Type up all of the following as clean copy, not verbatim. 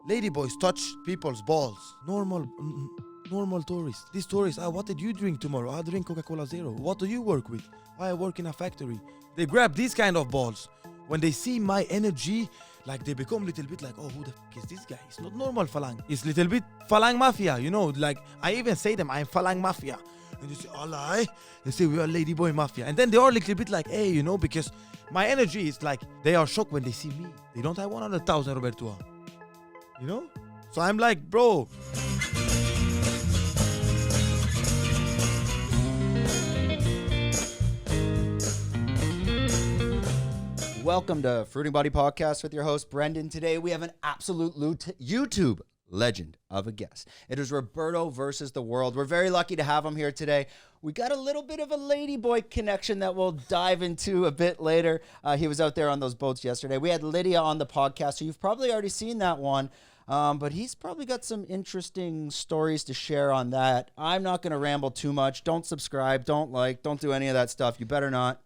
Ladyboys touch people's balls. Normal tourists. These tourists, what did you drink tomorrow? I drink Coca-Cola Zero. What do you work with? I work in a factory. They grab these kind of balls. When they see my energy, like they become a little bit like, oh, who the fuck is this guy? It's not normal Falang. It's a little bit Falang Mafia, you know. Like, I even say them, I'm Falang Mafia. And they say, Allah, they say, we are Ladyboy Mafia. And then they are a little bit like, hey, you know, because my energy is like, they are shocked when they see me. They don't have 100,000 Roberto. You know? So I'm like, bro. Welcome to Fruiting Body Podcast with your host, Brendan. Today, we have an absolute YouTube legend of a guest. It is Roberto versus the world. We're very lucky to have him here today. We got a little bit of a Ladyboy connection that we'll dive into a bit later. He was out there on those boats yesterday. We had Lydia on the podcast, so you've probably already seen that one. But he's probably got some interesting stories to share on that. I'm not going to ramble too much. Don't subscribe, don't like, don't do any of that stuff. You better not.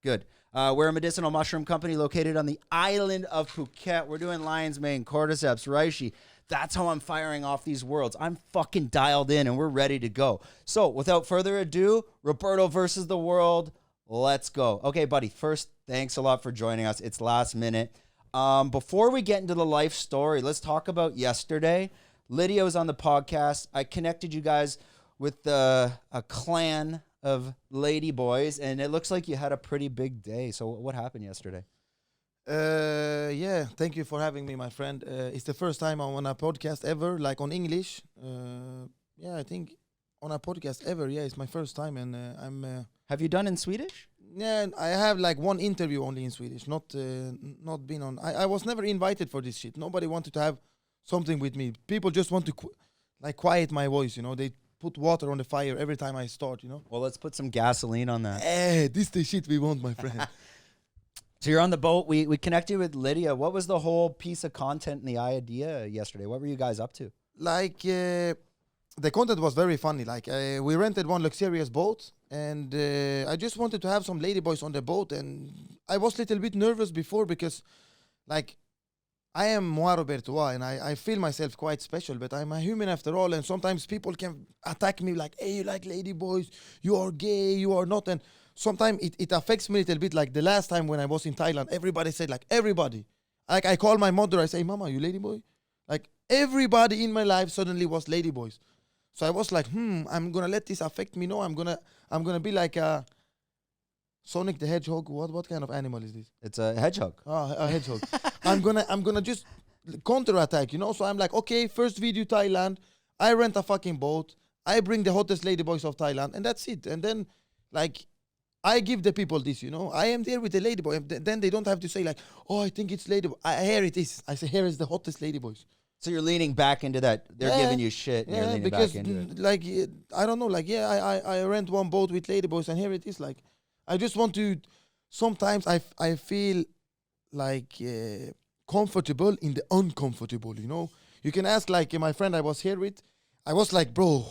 Good. We're a medicinal mushroom company located on the island of Phuket. We're doing lion's mane, cordyceps, reishi. That's how I'm firing off these worlds. I'm fucking dialed in and we're ready to go. So without further ado, Roberto versus the world. Let's go. Okay, buddy. First, thanks a lot for joining us. It's last minute. Before we get into the life story, let's talk about yesterday. Lydia was on the podcast. I connected you guys with a clan of Ladyboys, and it looks like you had a pretty big day. So what happened yesterday? Yeah, thank you for having me, my friend. It's the first time I'm on a podcast ever, like on English. Yeah, I think on a podcast ever. Yeah, it's my first time, and I'm. Have you done in Swedish? Yeah, I have like one interview only in Swedish. Not been on. I was never invited for this shit. Nobody wanted to have something with me. People just want to quiet my voice. You know, they put water on the fire every time I start, you know? Well, let's put some gasoline on that. This the shit we want, my friend. So you're on the boat. We connected with Lydia. What was the whole piece of content and the idea yesterday? What were you guys up to? Like, the content was very funny. Like, we rented one luxurious boat, and I just wanted to have some ladyboys on the boat, and I was a little bit nervous before because, like, I am moi Roberto, and I feel myself quite special, but I'm a human after all, and sometimes people can attack me like, hey, you like ladyboys, you are gay, you are not, and sometimes it affects me a little bit. Like the last time when I was in Thailand, everybody said, like, everybody. Like, I call my mother, I say, Mama, you ladyboy? Like, everybody in my life suddenly was ladyboys. So I was like, I'm gonna let this affect me. No, I'm gonna be like a Sonic the Hedgehog. What kind of animal is this? It's a hedgehog. Oh, a hedgehog. I'm gonna just counterattack, you know. So I'm like, okay, first video Thailand. I rent a fucking boat. I bring the hottest ladyboys of Thailand, and that's it. And then, like, I give the people this, you know. I am there with the ladyboy. Then they don't have to say like, oh, I think it's ladyboy. Here it is. I say, here is the hottest ladyboys. So you're leaning back into that. They're giving you shit. And you're leaning because back into it. Like, I don't know. Like, I rent one boat with ladyboys, and here it is. Like, I just want to. Sometimes I feel like comfortable in the uncomfortable. You know, you can ask like my friend I was here with. I was like, bro,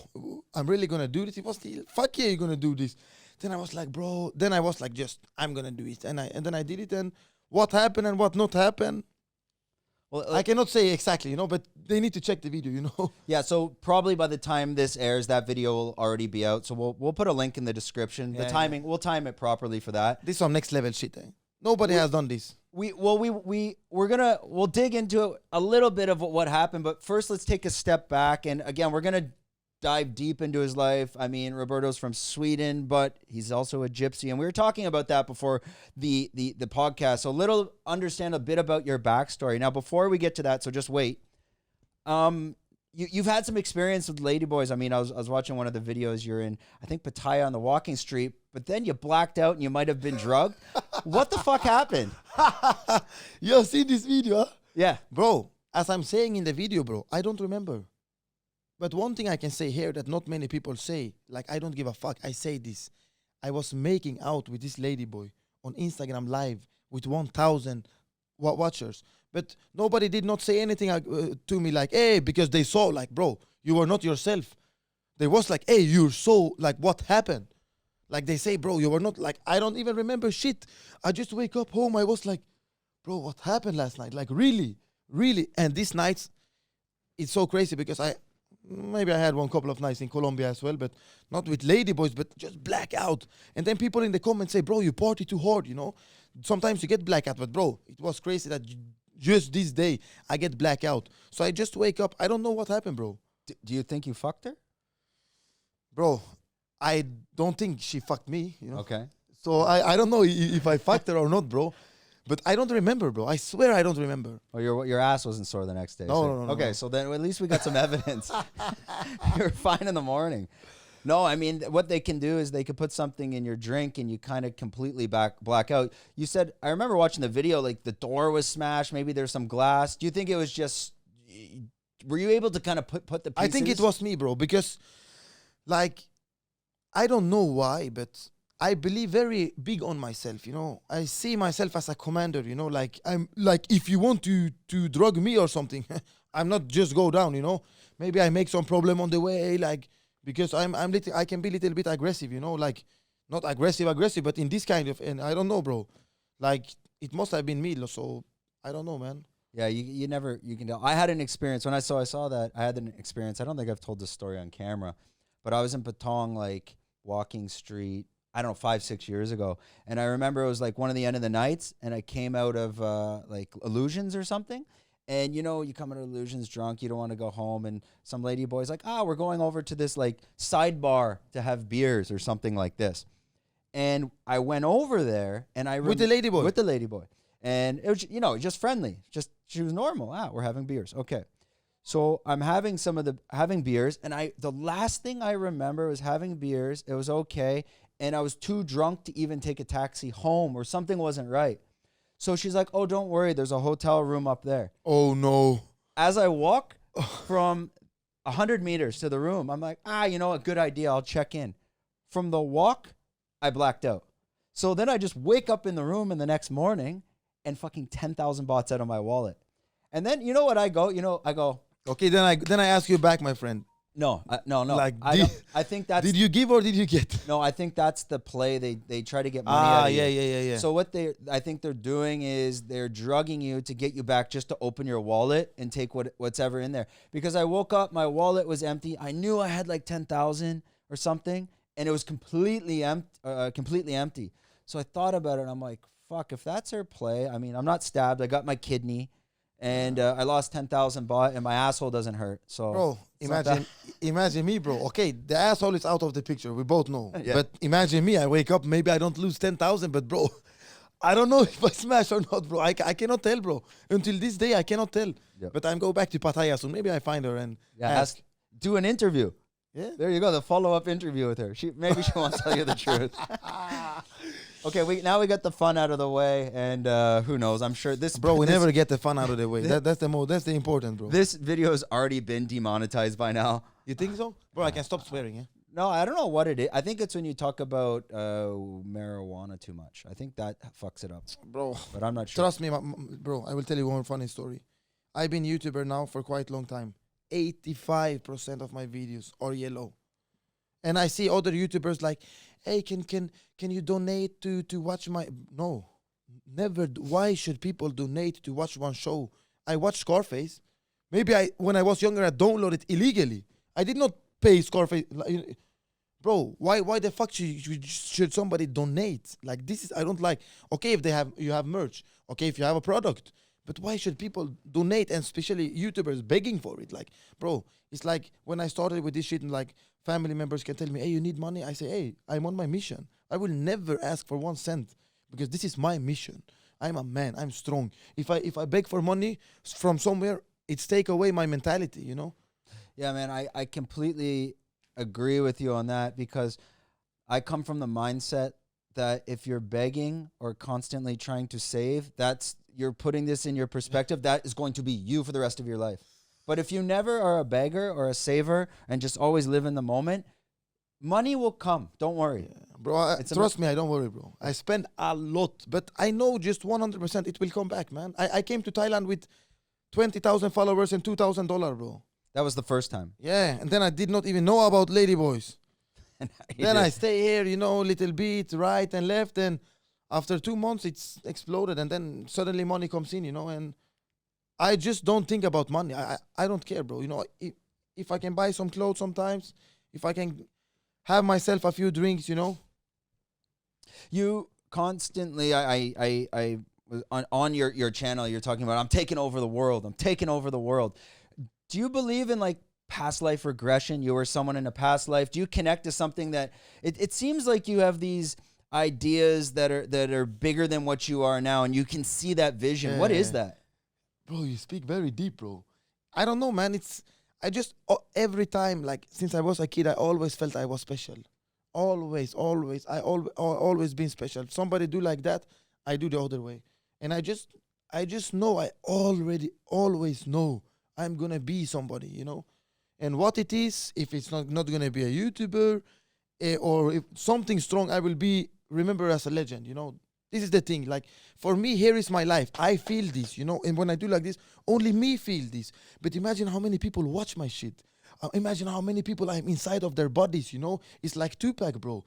I'm really gonna do this. He was still, fuck yeah, you're gonna do this. Then I was like, bro. Then I was like, just I'm gonna do it, and then I did it. And what happened and what not happened, well, I cannot say exactly, you know. But they need to check the video, you know. Yeah. So probably by the time this airs, that video will already be out. So we'll put a link in the description. The timing, we'll time it properly for that. This is some next level shit. Nobody has done this. We'll dig into a little bit of what happened, but first let's take a step back. And again, we're gonna dive deep into his life. I mean, Roberto's from Sweden, but he's also a gypsy, and we were talking about that before the podcast. So understand a bit about your backstory. Now, before we get to that, so just wait. You've had some experience with Ladyboys. I mean, I was watching one of the videos you're in, I think Pattaya on the Walking Street, but then you blacked out and you might have been drugged. What the fuck happened? You see this video, huh? Yeah. Bro, as I'm saying in the video, bro, I don't remember. But one thing I can say here that not many people say, like, I don't give a fuck. I say this. I was making out with this ladyboy on Instagram Live with 1,000 watchers. But nobody did not say anything to me like, hey, because they saw, like, bro, you were not yourself. They was like, hey, you're so, like, what happened? Like, they say, bro, you were not, like, I don't even remember shit. I just wake up home. I was like, bro, what happened last night? Like, really? And this night, it's so crazy because maybe I had one couple of nights in Colombia as well, but not with Ladyboys, but just blackout. And then people in the comments say, bro, you party too hard, you know? Sometimes you get blackout, but bro, it was crazy that just this day I get blackout. So I just wake up. I don't know what happened, bro. Do you think you fucked her? Bro, I don't think she fucked me, you know? Okay. So I don't know if I fucked her or not, bro. But I don't remember, bro. I swear I don't remember. Oh, your ass wasn't sore the next day. No. Okay, no. so then at least we got some evidence. You're fine in the morning. No, I mean, what they can do is they could put something in your drink and you kind of completely black out. You said, I remember watching the video, like the door was smashed. Maybe there's some glass. Do you think it was just, were you able to kind of put the pieces? I think it was me, bro, because, like, I don't know why, but I believe very big on myself, you know. I see myself as a commander, you know, like I'm like if you want to drug me or something, I'm not just go down, you know. Maybe I make some problem on the way, like because I can be a little bit aggressive, you know, like not aggressive, but in this kind of, and I don't know, bro. Like it must have been me, so I don't know, man. Yeah, you can tell. I had an experience when I saw that. I had an experience. I don't think I've told this story on camera, but I was in Pattaya, like Walking Street, I don't know, 5-6 years ago. And I remember it was like one of the end of the nights and I came out of like Illusions or something. And you know, you come out of Illusions drunk, you don't want to go home. And some lady boy's like, we're going over to this like sidebar to have beers or something like this. And I went over there and with the lady boy. With the lady boy. And it was, you know, just friendly. Just, she was normal. We're having beers. Okay. So I'm having having beers. And the last thing I remember was having beers. It was okay. And I was too drunk to even take a taxi home or something wasn't right. So she's like, oh, don't worry. There's a hotel room up there. Oh, no. As I walk from 100 meters to the room, I'm like, you know, a good idea. I'll check in. From the walk, I blacked out. So then I just wake up in the room in the next morning and fucking 10,000 bahts out of my wallet. And then, you know what I go? Okay, then I ask you back, my friend. No. Like, I think that's. Did you give or did you get? No, I think that's the play. They try to get money out of you. Yeah. So what I think they're doing is they're drugging you to get you back just to open your wallet and take what's ever in there. Because I woke up, my wallet was empty. I knew I had like 10,000 or something, and it was completely empty. So I thought about it, and I'm like, fuck, if that's her play. I mean, I'm not stabbed. I got my kidney. And I lost 10,000 baht, and my asshole doesn't hurt. So, bro, imagine me, bro. Okay, the asshole is out of the picture. We both know. Yeah. But imagine me. I wake up. Maybe I don't lose 10,000, but bro, I don't know if I smash or not, bro. I cannot tell, bro. Until this day, I cannot tell. Yep. But I'm go back to Pattaya soon. Maybe I find her and ask. Do an interview. Yeah. There you go. The follow-up interview with her. Maybe she won't tell you the truth. Okay, now we got the fun out of the way, and who knows? I'm sure this. Bro, we never get the fun out of the way. That's the important, bro. This video has already been demonetized by now. You think so, bro? I can stop swearing, yeah. No, I don't know what it is. I think it's when you talk about marijuana too much. I think that fucks it up, bro. But I'm not sure. Trust me, bro. I will tell you one funny story. I've been YouTuber now for quite a long time. 85% of my videos are yellow, and I see other YouTubers like, hey, can you donate to watch my? No, never. Why should people donate to watch one show? I watched Scarface. Maybe when I was younger, I downloaded illegally. I did not pay Scarface. Bro, why the fuck should somebody donate? Like, this is, I don't like. Okay, if you have merch. Okay, if you have a product. But why should people donate, and especially YouTubers begging for it? Like, bro, it's like when I started with this shit and like family members can tell me, hey, you need money? I say, hey, I'm on my mission. I will never ask for 1 cent because this is my mission. I'm a man. I'm strong. If I beg for money from somewhere, it's take away my mentality, you know? Yeah, man, I completely agree with you on that because I come from the mindset that if you're begging or constantly trying to save, you're putting this in your perspective, that is going to be you for the rest of your life. But if you never are a beggar or a saver and just always live in the moment, money will come. Don't worry. Yeah, bro, trust me, I don't worry, bro. I spend a lot, but I know just 100% it will come back, man. I came to Thailand with 20,000 followers and $2,000, bro. That was the first time. Yeah, and then I did not even know about Ladyboys. Then I stay here, you know, little bit, right and left, and after 2 months, it's exploded, and then suddenly money comes in, you know, and I just don't think about money. I don't care, bro. If I can buy some clothes sometimes, if I can have myself a few drinks, You constantly, I was on your channel. You're talking about I'm taking over the world. I'm taking over the world. Do you believe in like past life regression? You were someone in a past life. Do you connect to something that it seems like you have these ideas that are bigger than what you are now, and you can see that vision? What is that? Bro, you speak very deep, bro. I don't know, man. I just every time, like since I was a kid, I always felt I was special. Always. Always been special. Somebody do like that, I do the other way. And I just know I already always know I'm gonna be somebody. And what it is, if it's not gonna be a YouTuber, or if something strong, I will be remembered as a legend. This is the thing. Like for me, here is my life. I feel this. And when I do like this, only me feel this. But imagine how many people watch my shit. Imagine how many people I'm inside of their bodies. It's like Tupac, bro.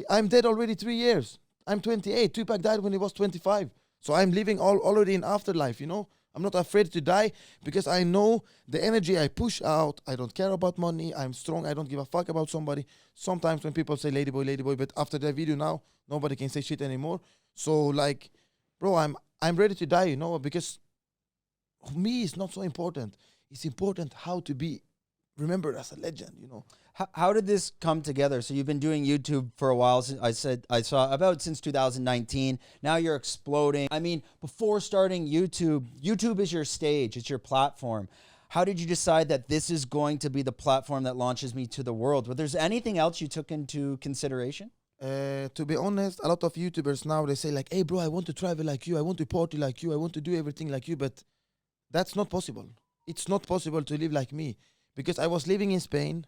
I'm dead already 3 years. I'm 28. Tupac died when he was 25. So I'm living already in afterlife. I'm not afraid to die because I know the energy I push out. I don't care about money. I'm strong. I don't give a fuck about somebody. Sometimes when people say Ladyboy, but after that video now, nobody can say shit anymore. So like, bro, I'm ready to die, because me is not so important. It's important how to be remembered as a legend. How did this come together? So you've been doing YouTube for a while. I saw about since 2019. Now you're exploding. I mean, before starting YouTube is your stage. It's your platform. How did you decide that this is going to be the platform that launches me to the world? Was there anything else you took into consideration? To be honest, a lot of YouTubers now, they say like, hey bro, I want to travel like you. I want to party like you. I want to do everything like you. But that's not possible. It's not possible to live like me. Because I was living in Spain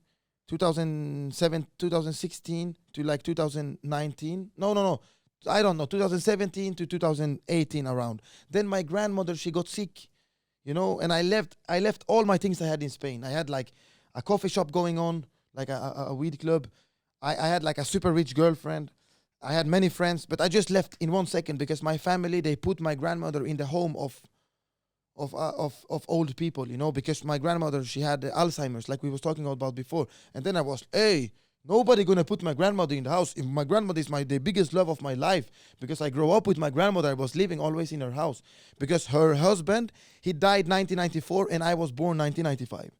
2016 to like 2019. No. I don't know, 2017 to 2018 around. Then my grandmother, she got sick, and I left all my things I had in Spain. I had like a coffee shop going on, like a weed club. I had like a super rich girlfriend. I had many friends, but I just left in 1 second because my family, they put my grandmother in the home of old people, because my grandmother, she had Alzheimer's, like we was talking about before. And then I was, hey, nobody gonna put my grandmother in the house. If my grandmother is the biggest love of my life, because I grew up with my grandmother. I was living always in her house because her husband, he died 1994 and I was born 1995.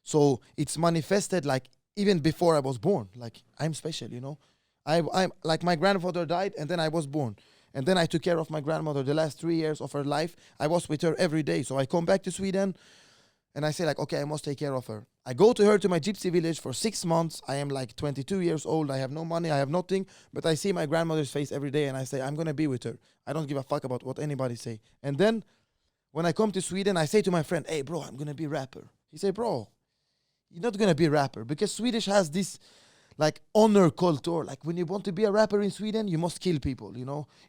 So it's manifested like even before I was born. Like I'm special. I'm like my grandfather died and then I was born. And then I took care of my grandmother the last 3 years of her life. I was with her every day. So I come back to Sweden and I say like, okay, I must take care of her. I go to my gypsy village for 6 months. I am like 22 years old. I have no money. I have nothing. But I see my grandmother's face every day and I say, I'm going to be with her. I don't give a fuck about what anybody say. And then when I come to Sweden, I say to my friend, hey, bro, I'm going to be a rapper. He say, bro, you're not going to be a rapper because Swedish has this like honor culture. Like when you want to be a rapper in Sweden, you must kill people,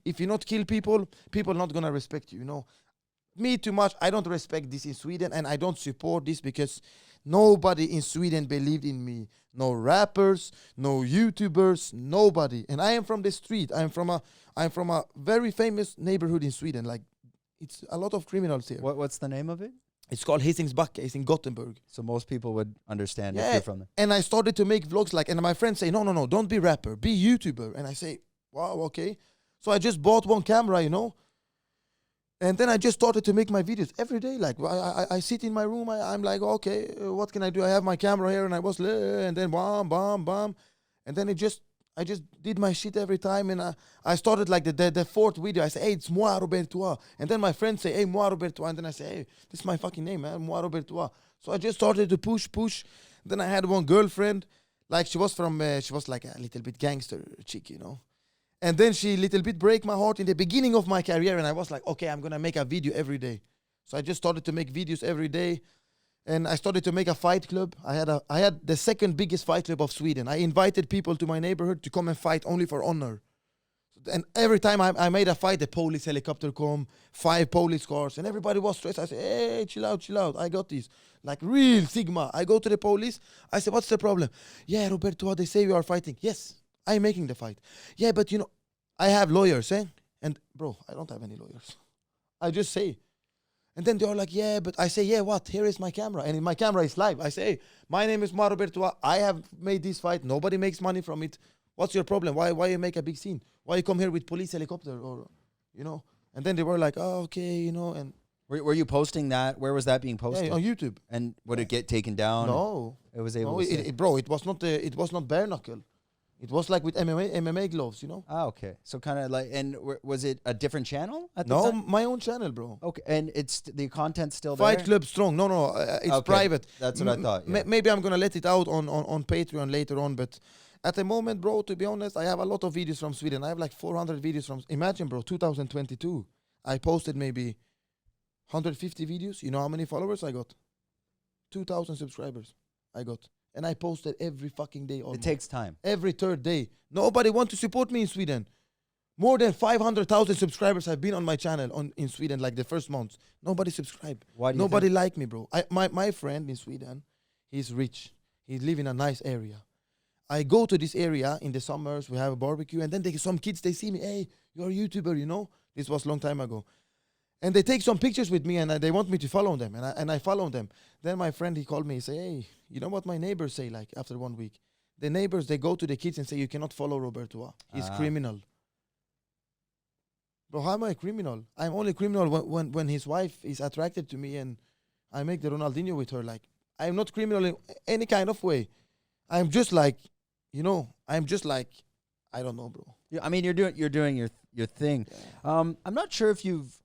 If you not kill people, people not gonna respect you, Me too much, I don't respect this in Sweden and I don't support this because nobody in Sweden believed in me. No rappers, no YouTubers, nobody. And I am from the street. I'm from a very famous neighborhood in Sweden. Like it's a lot of criminals here. What's the name of it? It's called Hisingsbacka. It's in Gothenburg. So most people would understand if you're from there. And I started to make vlogs and my friends say, no, don't be rapper, be YouTuber. And I say, wow, okay. So I just bought one camera, And then I just started to make my videos every day. Like I sit in my room, I'm like, okay, what can I do? I have my camera here and I was, and then bam. And then I just did my shit every time, and I started like the fourth video. I say, hey, it's moi Roberto. And then my friends say, hey, moi Roberto. And then I say, hey, this is my fucking name, man, moi Roberto. So I just started to push. Then I had one girlfriend, like she was like a little bit gangster chick, And then she little bit break my heart in the beginning of my career, and I was like, okay, I'm gonna make a video every day. So I just started to make videos every day. And I started to make a fight club. I had the second biggest fight club of Sweden. I invited people to my neighborhood to come and fight only for honor. And every time I made a fight, the police helicopter come, 5 police cars, and everybody was stressed. I said, hey, chill out, I got this. Like real Sigma. I go to the police. I say, what's the problem? Yeah, Roberto, they say we are fighting. Yes, I'm making the fight. Yeah, but I have lawyers, eh? And bro, I don't have any lawyers. I just say. And then they are like, yeah, but I say, yeah, what? Here is my camera. And my camera is live. I say, hey, my name is Roberto. I have made this fight. Nobody makes money from it. What's your problem? Why you make a big scene? Why you come here with police helicopter or, you know? And then they were like, oh, okay, you know. And Were you posting that? Where was that being posted? yeah, on YouTube. And would it get taken down? No. It was able No, to stay? bro, it was not bare knuckle. It was like with MMA gloves, you know? Ah, okay. So kind of like, and was it a different channel at the No, time? my own channel, bro. Okay, and it's the content's still Fight there? Club Strong. No, it's Okay, private. that's what I thought, yeah. Maybe I'm gonna let it out on Patreon later on, but at the moment, bro, to be honest, I have a lot of videos from Sweden. I have like 400 videos from. Imagine, bro, 2022. I posted maybe 150 videos. You know how many followers I got? 2,000 subscribers. I got, and I posted every fucking day. It takes time. Every third day. Nobody want to support me in Sweden. More than 500,000 subscribers have been on my channel in Sweden, like the first month. Nobody subscribed. Why do you Nobody think? like me, bro. My friend in Sweden, he's rich. He live in a nice area. I go to this area in the summers. We have a barbecue, and then some kids, they see me. Hey, you're a YouTuber, you know. This was a long time ago. And they take some pictures with me, and they want me to follow them, and I follow them. Then my friend, he called me. He say, hey, you know what my neighbors say? Like after 1 week, the neighbors, they go to the kids and say, you cannot follow Roberto. He's criminal. Bro, how am I a criminal? I'm only criminal when his wife is attracted to me and I make the Ronaldinho with her. Like I'm not criminal in any kind of way. I'm just like, you know, I'm just like, I don't know, bro. Yeah, I mean, you're doing your thing. I'm not sure if you've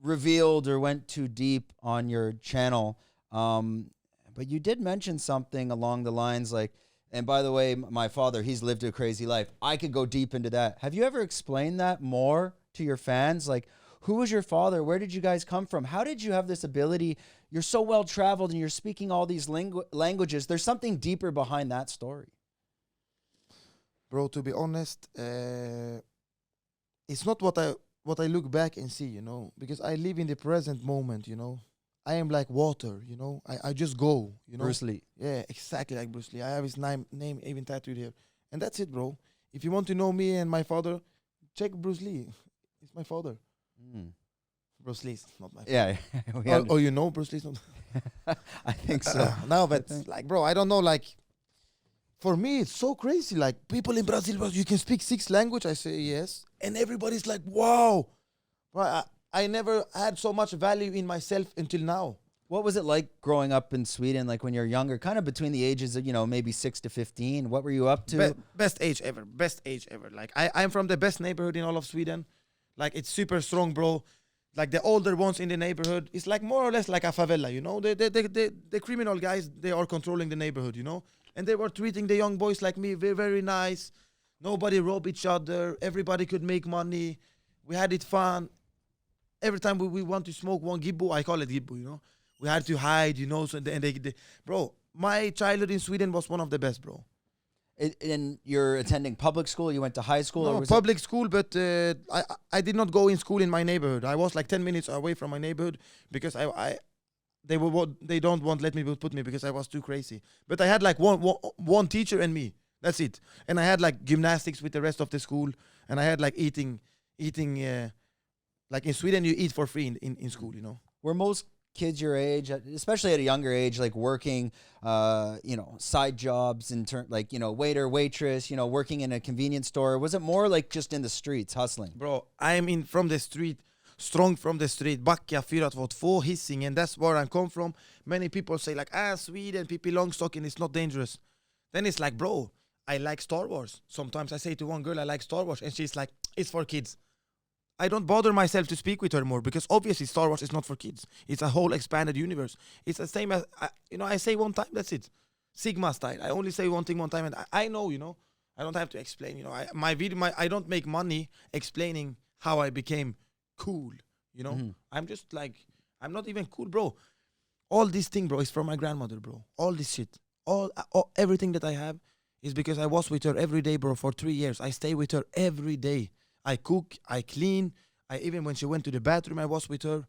revealed or went too deep on your channel, but you did mention something along the lines like, and by the way, my father, he's lived a crazy life. I could go deep into that. Have you ever explained that more to your fans? Like, who was your father? Where did you guys come from? How did you have this ability? You're so well traveled and you're speaking all these languages. There's something deeper behind that story. Bro, to be honest, it's not what I look back and see, you know, because I live in the present moment, you know. I am like water, you know. I just go, you know. Bruce Lee. Yeah, exactly like Bruce Lee. I have his name even tattooed here. And that's it, bro. If you want to know me and my father, check Bruce Lee. He's my father. Mm. Bruce Lee's not my father. Yeah. Oh, you know Bruce Lee's not? I think so. No, but like, bro, I don't know, like, for me, it's so crazy. Like, people in Brazil, bro, you can speak 6 languages. I say yes. And everybody's like, wow. Bro, I never had so much value in myself until now. What was it like growing up in Sweden, like when you're younger, kind of between the ages of, you know, maybe 6 to 15? What were you up to? Best age ever. Best age ever. Like, I'm from the best neighborhood in all of Sweden. Like, it's super strong, bro. Like, the older ones in the neighborhood, it's like more or less like a favela, you know? The criminal guys, they are controlling the neighborhood, you know? And they were treating the young boys like me very, very nice. Nobody robbed each other. Everybody could make money. We had it fun. Every time we want to smoke one gibbo, I call it gibbo, you know? We had to hide, you know? So they bro, my childhood in Sweden was one of the best, bro. And you're attending public school? You went to high school? No, or was public school, but I did not go in school in my neighborhood. I was like 10 minutes away from my neighborhood because they don't want let me put me because I was too crazy. But I had like one teacher and me. That's it. And I had like gymnastics with the rest of the school, and I had like eating. Like in Sweden, you eat for free in school, you know. Were most kids your age, especially at a younger age, like working, you know, side jobs like, you know, waiter, waitress, you know, working in a convenience store? Was it more like just in the streets, hustling? Bro, I'm from the street, strong from the street, Backa 422, Hisingen, and that's where I come from. Many people say like, Sweden, Pippi Longstocking, it's not dangerous. Then it's like, bro, I like Star Wars. Sometimes I say to one girl, I like Star Wars, and she's like, it's for kids. I don't bother myself to speak with her more because obviously Star Wars is not for kids. It's a whole expanded universe. It's the same as, you know, I say one time, that's it. Sigma style. I only say one thing one time, and I know, you know. I don't have to explain, you know. I don't make money explaining how I became cool, you know. Mm-hmm. I'm just like, I'm not even cool, bro. All this thing, bro, is from my grandmother, bro. All this shit. Everything that I have is because I was with her every day, bro, for 3 years. I stay with her every day. I cook, I clean. Even when she went to the bathroom, I was with her.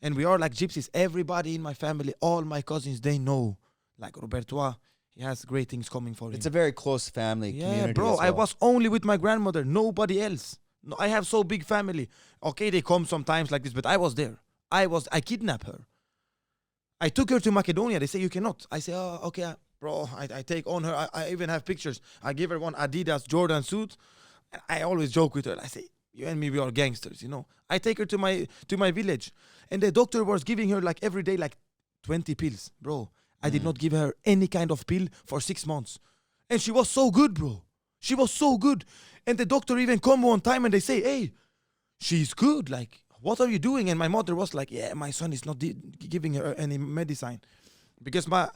And we are like gypsies. Everybody in my family, all my cousins, they know. Like Roberto, he has great things coming for him. It's a very close family community. Yeah, bro, as well. I was only with my grandmother, nobody else. No, I have so big family. Okay, they come sometimes like this, but I was there. I kidnapped her. I took her to Macedonia. They say you cannot. I say, oh, okay, bro. I take on her. I even have pictures. I give her one Adidas Jordan suit. I always joke with her. I say, you and me, we are gangsters, you know. I take her to my village, and the doctor was giving her like every day like 20 pills, bro. I did not give her any kind of pill for 6 months, and she was so good, bro. She was so good, and the doctor even come one time and they say, hey, she's good. Like, what are you doing? And my mother was like, yeah, my son is not giving her any medicine, because I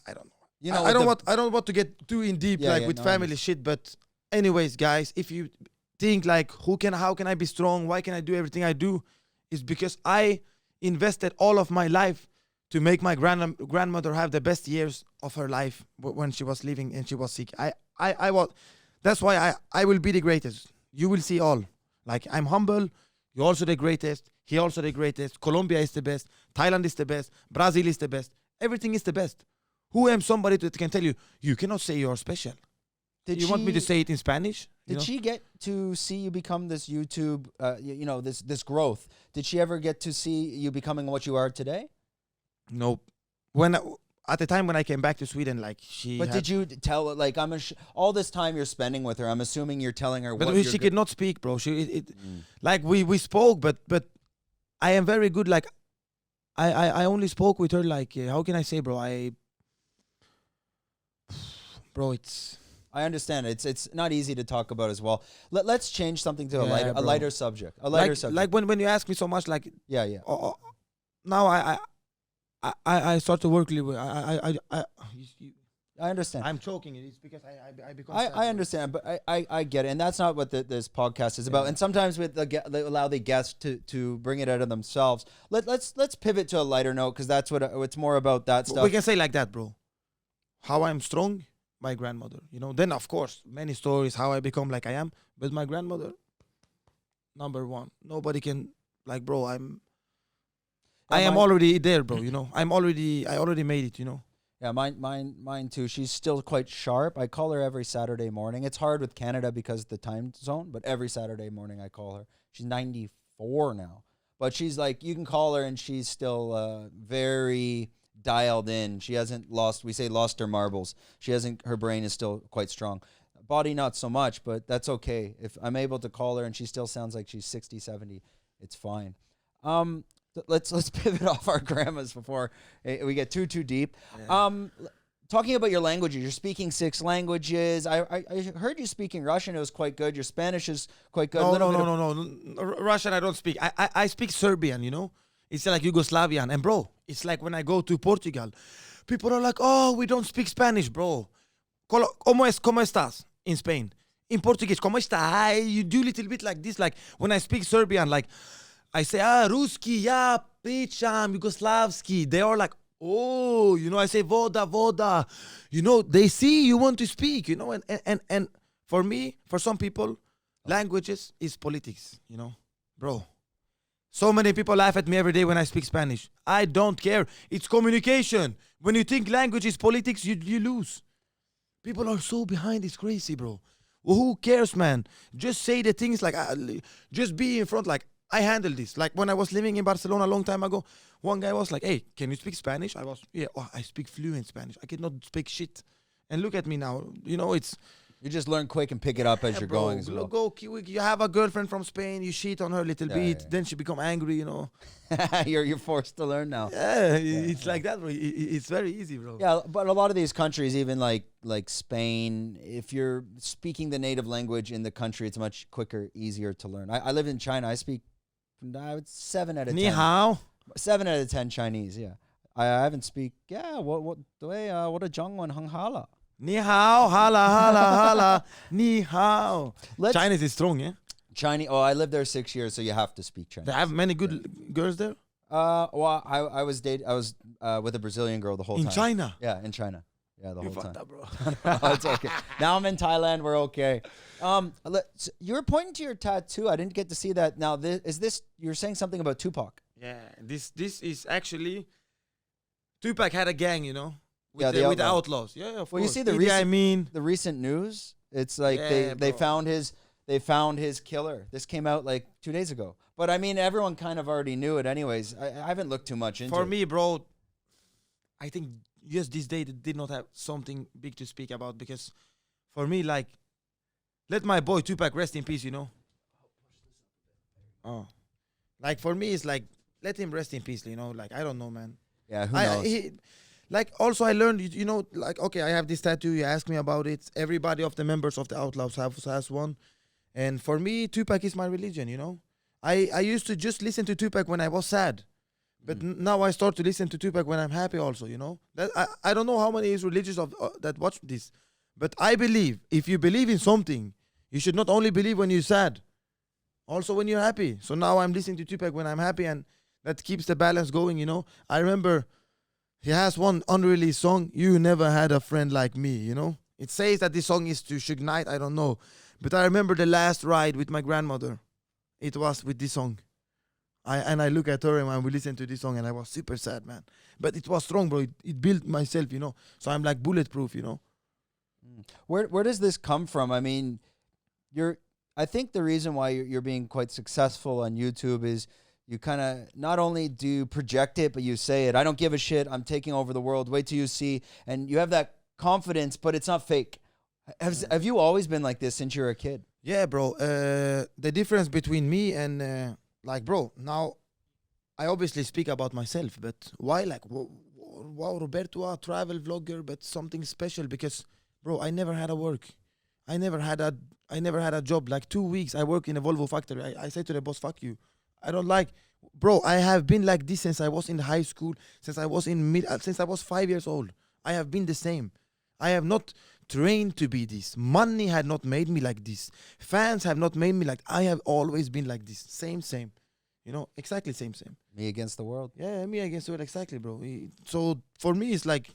don't know. You know, I don't want to get too in deep with family shit, but anyways, guys, if you think like how can I be strong? Why can I do everything I do? Is because I invested all of my life to make my grandmother have the best years of her life when she was living and she was sick. I was, that's why I will be the greatest. You will see all. Like, I'm humble. You're also the greatest. He also the greatest. Colombia is the best. Thailand is the best. Brazil is the best. Everything is the best. Who am somebody that can tell you, you cannot say you're special? You want me to say it in Spanish? Did she get to see you become this YouTube, this growth? Did she ever get to see you becoming what you are today? No. At the time when I came back to Sweden, like she. But did you tell her, like, all this time you're spending with her? I'm assuming you're telling her. But she could not speak, bro. Like we spoke, but I am very good. Like I only spoke with her. Like how can I say, bro? Bro, it's. I understand. It's not easy to talk about as well. Let's change something to a lighter subject. Like when you ask me so much, like now I start to work. I understand. I'm choking. It's because I become. I understand, but I get it, and that's not what this podcast is about. And sometimes they allow the guests to bring it out of themselves. Let's pivot to a lighter note, because that's what it's more about, that stuff. We can say like that, bro. How I'm strong. My grandmother, then of course many stories how I become like I am, but my grandmother, number one. Nobody can, like, bro. I am already there, bro. I already made it. Yeah, mine too. She's still quite sharp. I call her every Saturday morning. It's hard with Canada because of the time zone, but every Saturday morning I call her. She's 94 now, but she's like, you can call her and she's still very dialed in. She hasn't lost her marbles. Her brain is still quite strong. Body not so much, but that's okay. If I'm able to call her and she still sounds like she's 60, 70, it's fine. Let's pivot off our grandmas before we get too deep. Yeah. Talking about your languages, you're speaking 6 languages. I heard you speaking Russian. It was quite good. Your Spanish is quite good. No. Russian I don't speak. I speak Serbian, It's like Yugoslavian. And bro, it's like when I go to Portugal, people are like, oh, we don't speak Spanish, bro. ¿Cómo estás? In Spain. In Portuguese, ¿cómo está? You do a little bit like this. Like when I speak Serbian, like I say, Ruski, yeah, pričam, Yugoslavski. They are like, oh, I say voda. They see you want to speak, and for me, for some people, languages is politics, bro. So many people laugh at me every day when I speak Spanish. I don't care. It's communication. When you think language is politics, you lose. People are so behind. It's crazy, bro. Well, who cares, man? Just say the things like, just be in front. Like, I handle this. Like when I was living in Barcelona a long time ago, one guy was like, hey, can you speak Spanish? I was, I speak fluent Spanish. I cannot speak shit. And look at me now. It's... You just learn quick and pick it up as you're going as well. You have a girlfriend from Spain, you cheat on her a little bit, then she become angry, You're forced to learn now. It's like that, bro. It's very easy, bro. Yeah, but a lot of these countries, even like Spain, if you're speaking the native language in the country, it's much quicker, easier to learn. I live in China. I speak 7 out of 10. Ni hao. 7 out of 10 Chinese, yeah. I haven't what a Zhongwen Heng Hala. Ni hao, hala, ni hao. Chinese is strong, eh? Chinese. Oh, I lived there 6 years, so you have to speak Chinese. They have many good girls there. Well, I was with a Brazilian girl the whole time. In China? Yeah, in China. Yeah, the whole time. Up, bro. No, it's okay. Now I'm in Thailand. We're okay. You were pointing to your tattoo. I didn't get to see that. Now, you're saying something about Tupac? Yeah, this is actually Tupac had a gang, With the outlaws. Yeah, of course. You see the recent news? It's like they found his they found his killer. This came out like 2 days ago. But I mean, everyone kind of already knew it anyways. I haven't looked too much into For it. me, bro, I think just this day they did not have something big to speak about because for me, like, let my boy Tupac rest in peace, you know? Oh. Like, for me, it's like, let him rest in peace, you know? Like, I don't know, man. Yeah, who knows? Like, also, I learned, you know, like, okay, I have this tattoo. You asked me about it. Everybody of the members of the Outlaws has one. And for me, Tupac is my religion, you know? I used to just listen to Tupac when I was sad. But now I start to listen to Tupac when I'm happy also, you know? That I don't know how many is religious of that watch this. But I believe, if you believe in something, you should not only believe when you're sad, also when you're happy. So now I'm listening to Tupac when I'm happy, and that keeps the balance going, you know? I remember he has one unreleased song, You Never Had a Friend Like Me, you know? It says that this song is to Suge Knight, I don't know. But I remember the last ride with my grandmother. It was with this song. I look at her and we listen to this song and I was super sad, man. But it was strong, bro. It built myself, you know? So I'm like bulletproof, you know? Where does this come from? I mean, I think the reason why you're being quite successful on YouTube is you kind of not only do you project it, but you say it. I don't give a shit. I'm taking over the world. Wait till you see. And you have that confidence, but it's not fake. Have you always been like this since you were a kid? Yeah, bro. The difference between me and, like, bro, now I obviously speak about myself, but why? Like, wow, Roberto, a travel vlogger, but something special because, bro, I never had a work. I never had a job. Like 2 weeks, I work in a Volvo factory. I say to the boss, fuck you. I don't like, bro, I have been like this since I was in high school, since I was since I was 5 years old. I have been the same. I have not trained to be this. Money had not made me like this. Fans have not made me like, I have always been like this. Same. You know, exactly same. Me against the world. Yeah, me against the world, exactly, bro. So for me, it's like,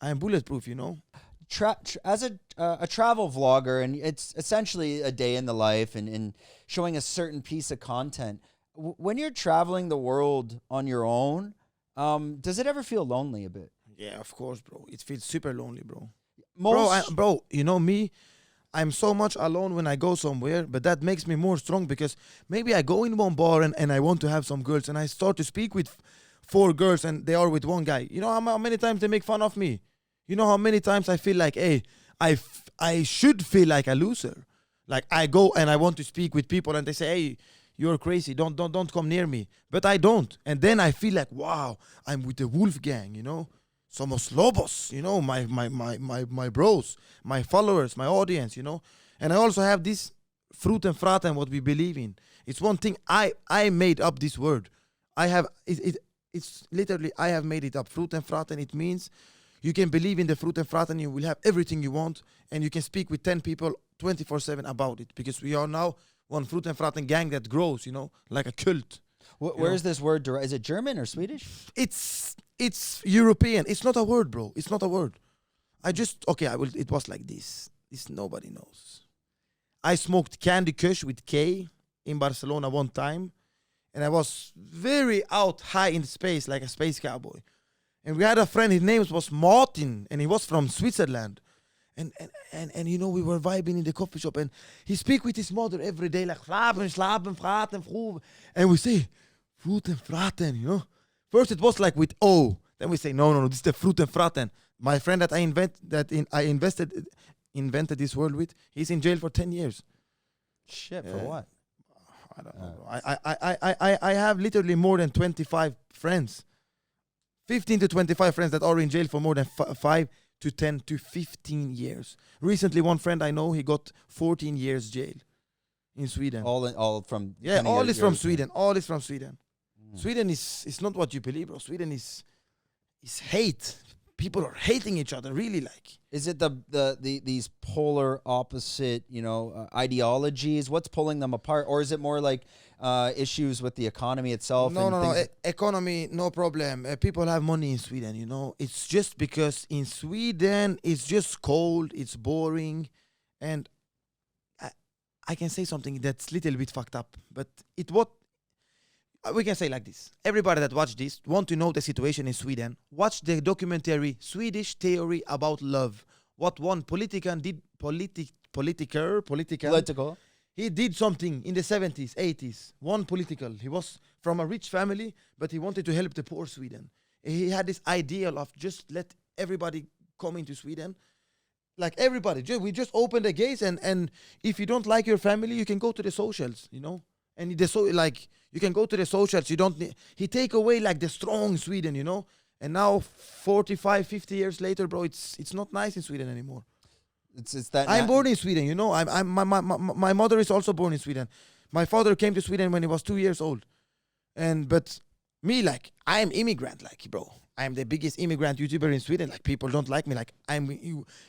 I am bulletproof, you know? As a travel vlogger, and it's essentially a day in the life and showing a certain piece of content. When you're traveling the world on your own, does it ever feel lonely a bit? Yeah, of course, bro. It feels super lonely, bro. Most Bro, you know me, I'm so much alone when I go somewhere, but that makes me more strong because maybe I go in one bar and I want to have some girls and I start to speak with 4 girls and they are with one guy. You know how many times they make fun of me? You know how many times I feel like, hey, I should feel like a loser. Like I go and I want to speak with people and they say, hey, you're crazy. Don't come near me. But I don't. And then I feel like, wow, I'm with the wolf gang, you know? Somos lobos, you know, my bros, my followers, my audience, you know? And I also have this Fruten Fraten, what we believe in. It's one thing, I made up this word. It's literally, I have made it up. Fruten Fraten, it means you can believe in the Fruten Fraten, you will have everything you want, and you can speak with 10 people 24/7 about it, because we are now one Fruten Fraten gang that grows, you know, like a cult. Where is this word derived? Is it German or Swedish? It's European. It's not a word, bro. It's not a word. It was like this. This nobody knows. I smoked Candy Kush with K in Barcelona one time, and I was very out high in space, like a space cowboy. And we had a friend, his name was Martin, and he was from Switzerland. And you know, we were vibing in the coffee shop, and he speak with his mother every day, like slapen, fraten, vroeg. And we say, Fruten Fraten, you know. First it was like with O. Then we say, no, this is the Fruten Fraten. My friend that I invented this word with, he's in jail for 10 years. Shit, for what? I don't know, bro. I have literally more than 25 friends. 15 to 25 friends that are in jail for more than 5 to 10 to 15 years. Recently, one friend I know, he got 14 years jail in Sweden. All from all is from Sweden. All is from Sweden. Sweden is not what you believe, bro. Sweden is hate. People are hating each other, really. Like, is it these polar opposite, you know, ideologies? What's pulling them apart, or is it more like issues with the economy itself? No. Economy, no problem. People have money in Sweden, you know. It's just because in Sweden it's just cold, it's boring, and I can say something that's a little bit fucked up, but we can say like this. Everybody that watch this want to know the situation in Sweden. Watch the documentary Swedish Theory About Love. What one politician Political. He did something in the 70s, 80s. One political. He was from a rich family, but he wanted to help the poor Sweden. He had this ideal of just let everybody come into Sweden. Like everybody, we just open the gates, and if you don't like your family, you can go to the socials, you know. And you can go to the socials. You don't need. He take away like the strong Sweden, you know. And now 45, 50 years later, bro, it's not nice in Sweden anymore. It's that I'm born in Sweden, you know. My mother is also born in Sweden. My father came to Sweden when he was 2 years old, but me, like, I am immigrant, like, bro. I am the biggest immigrant YouTuber in Sweden. Like, people don't like me. Like, I'm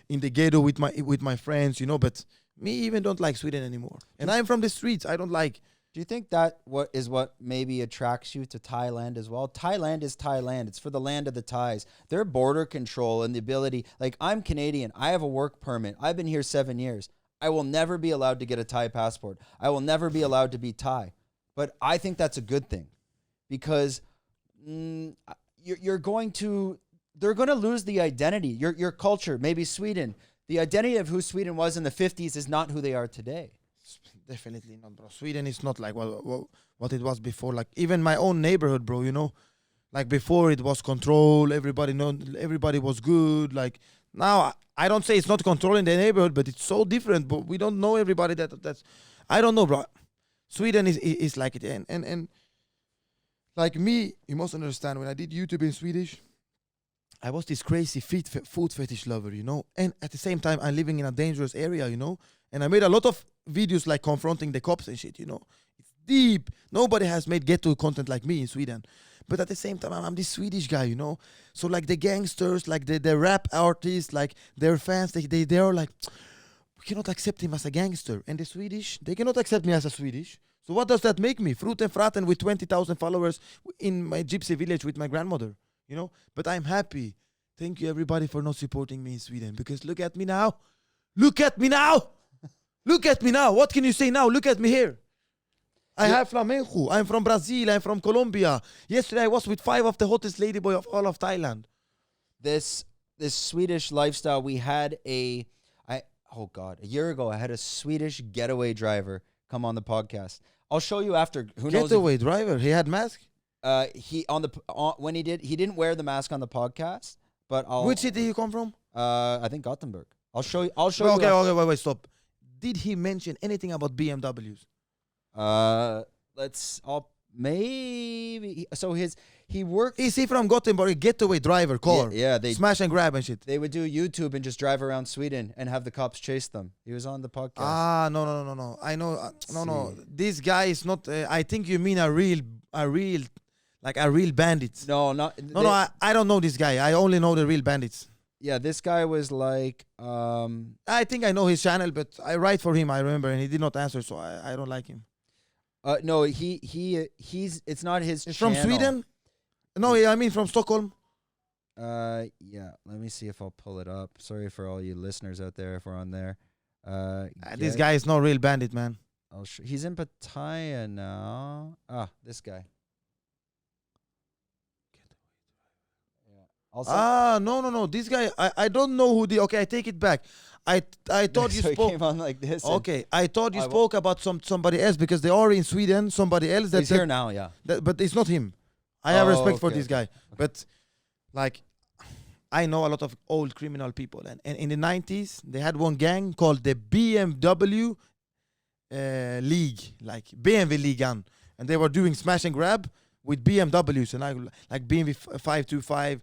in the ghetto with my friends, you know. But me even don't like Sweden anymore. And I'm from the streets. I don't like. Do you think that what maybe attracts you to Thailand as well? Thailand is Thailand. It's for the land of the Thais. Their border control and the ability, like, I'm Canadian. I have a work permit. I've been here 7 years. I will never be allowed to get a Thai passport. I will never be allowed to be Thai. But I think that's a good thing, because they're going to lose the identity, your culture, maybe Sweden. The identity of who Sweden was in the 50s is not who they are today. Definitely not, bro. Sweden is not like what it was before. Like, even my own neighborhood, bro, you know, like, before it was control. Everybody was good. Like, now I don't say it's not controlling the neighborhood, but it's so different. But we don't know everybody. That's I don't know, bro. Sweden is like it, and like me, you must understand, when I did YouTube in Swedish, I was this crazy food fetish lover, you know, and at the same time, I'm living in a dangerous area, you know, and I made a lot of videos like confronting the cops and shit, you know. It's deep. Nobody has made ghetto content like me in Sweden. But at the same time, I'm this Swedish guy, you know. So, like, the gangsters, like the rap artists, like, their fans, they are like, we cannot accept him as a gangster. And the Swedish, they cannot accept me as a Swedish. So what does that make me? Fruten Fraten with 20,000 followers in my gypsy village with my grandmother, you know. But I'm happy. Thank you, everybody, for not supporting me in Sweden. Because look at me now. Look at me now. Look at me now. What can you say now? Look at me here. I have flamenco. I'm from Brazil. I'm from Colombia. Yesterday I was with 5 of the hottest ladyboy of all of Thailand. This Swedish lifestyle, we had a year ago, I had a Swedish getaway driver come on the podcast. I'll show you after. Who knows? Getaway driver. He had mask. When he didn't wear the mask on the podcast. But which city you come from? I think Gothenburg. I'll show you. Okay, wait, stop. Did he mention anything about BMWs? Maybe. So he worked. Is he from Gothenburg? A getaway driver car. Yeah, they smash and grab and shit. They would do YouTube and just drive around Sweden and have the cops chase them. He was on the podcast. No. I know. No. This guy is not. I think you mean a real bandit. No, not. No. I don't know this guy. I only know the real bandits. Yeah, this guy was like. I think I know his channel, but I write for him. I remember, and he did not answer, so I don't like him. No, he's. It's not his. It's from Sweden. No, I mean from Stockholm. Yeah. Let me see if I'll pull it up. Sorry for all you listeners out there if we're on there. This guy is not real bandit, man. He's in Pattaya now. This guy. No. This guy, I don't know who okay, I take it back. I thought you so spoke. He came on like this. Okay, I thought you spoke about somebody else, because they are in Sweden. Somebody else he's here now, yeah. But it's not him. I have respect for this guy. Okay. But like, I know a lot of old criminal people, and in the 90s they had one gang called the BMW League, like BMW Ligan, and they were doing smash and grab with BMWs, and like BMW 525.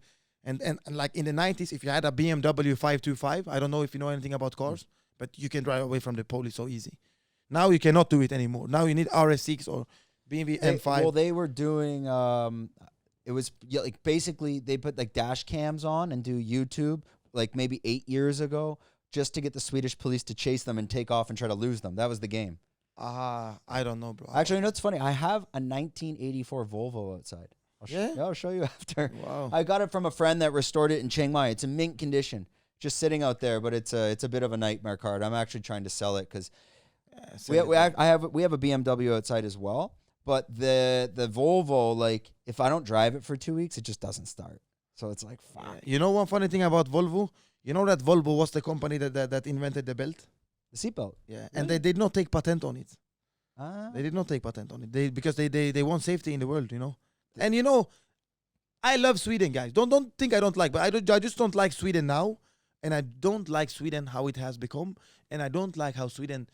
And like in the 90s, if you had a BMW 525, I don't know if you know anything about cars, but you can drive away from the police so easy. Now you cannot do it anymore. Now you need RS6 or BMW M5. Well, they were doing, it was like basically they put like dash cams on and do YouTube like maybe 8 years ago just to get the Swedish police to chase them and take off and try to lose them. That was the game. I don't know, bro. Actually, you know what's funny? I have a 1984 Volvo outside. I'll show you after. Wow. I got it from a friend that restored it in Chiang Mai. It's in mint condition, just sitting out there, but it's a bit of a nightmare car. I'm actually trying to sell it because we have a BMW outside as well. But the Volvo, like, if I don't drive it for 2 weeks, it just doesn't start. So it's like, fuck. You know one funny thing about Volvo? You know that Volvo was the company that invented the belt? seatbelt. Yeah, and they did not take patent on it. Ah. They did not take patent on it. Because they want safety in the world, you know. And you know, I love Sweden, guys. Don't think I don't like, but I just don't like Sweden now, and I don't like Sweden how it has become, and I don't like how Sweden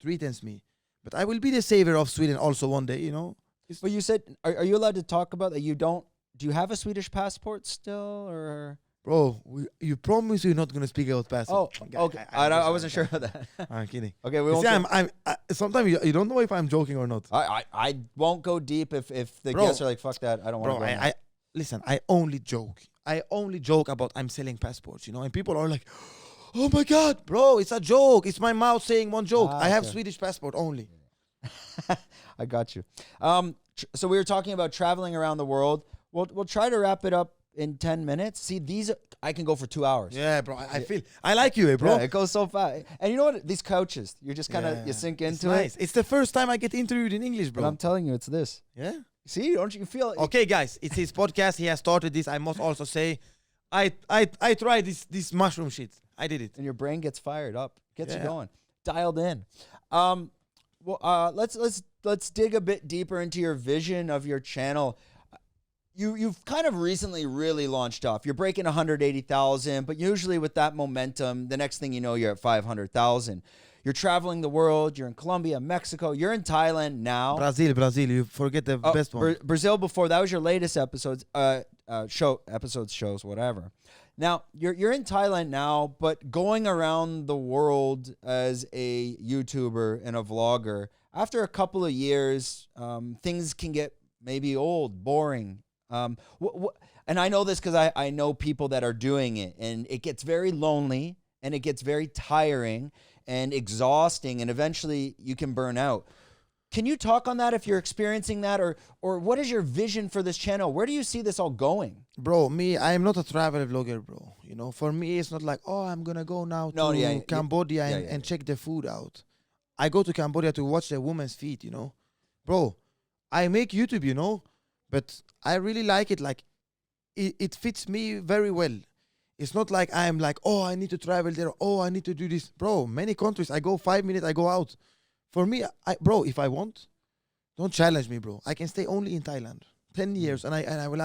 treats me. But I will be the savior of Sweden also one day, you know. But you said, are you allowed to talk about that? You don't? Do you have a Swedish passport still, or? Bro, you promise you're not gonna speak about past. Oh, okay. I wasn't sure about that. I'm kidding. Okay, we You won't. see, sometimes you don't know if I'm joking or not. I won't go deep if the Bro, guests are like, fuck that, I don't want to Bro, go. Listen, I only joke. I only joke about I'm selling passports, you know, and people are like, oh my God, bro, it's a joke. It's my mouth saying one joke. I have okay. Swedish passport only. I got you. So we were talking about traveling around the world. We'll try to wrap it up in 10 minutes. See, I can go for 2 hours. Yeah, bro, I like you, bro. Yeah, it goes so fast. And you know what? These couches, you're just kind of, you sink into nice. it. It's the first time I get interviewed in English, bro. But I'm telling you, it's this. Yeah? See, don't you feel it? Okay, guys, it's his podcast. He has started this. I must also say, I tried this mushroom shit. I did it. And your brain gets fired up, gets you Yeah. going, dialed in. Let's dig a bit deeper into your vision of your channel. You've kind of recently really launched off. You're breaking 180,000, but usually with that momentum, the next thing you know, you're at 500,000. You're traveling the world. You're in Colombia, Mexico. You're in Thailand now. Brazil. You forget the best one. Brazil before. That was your latest episodes, shows, whatever. Now, you're in Thailand now, but going around the world as a YouTuber and a vlogger, after a couple of years, things can get maybe old, boring. And I know this because I know people that are doing it, and it gets very lonely, and it gets very tiring and exhausting, and eventually you can burn out. Can you talk on that if you're experiencing that, or what is your vision for this channel? Where do you see this all going? Bro, I am not a travel vlogger, bro. You know, for me, it's not like, oh, I'm going to go now to Cambodia and check the food out. I go to Cambodia to watch the women's feet, you know. Bro, I make YouTube, you know, but I really like it. Like, it fits me very well. It's not like I'm like, oh, I need to travel there. Oh, I need to do this. Bro, many countries, I go 5 minutes, I go out. For me, bro, if I want, don't challenge me, bro. I can stay only in Thailand 10 years, and I will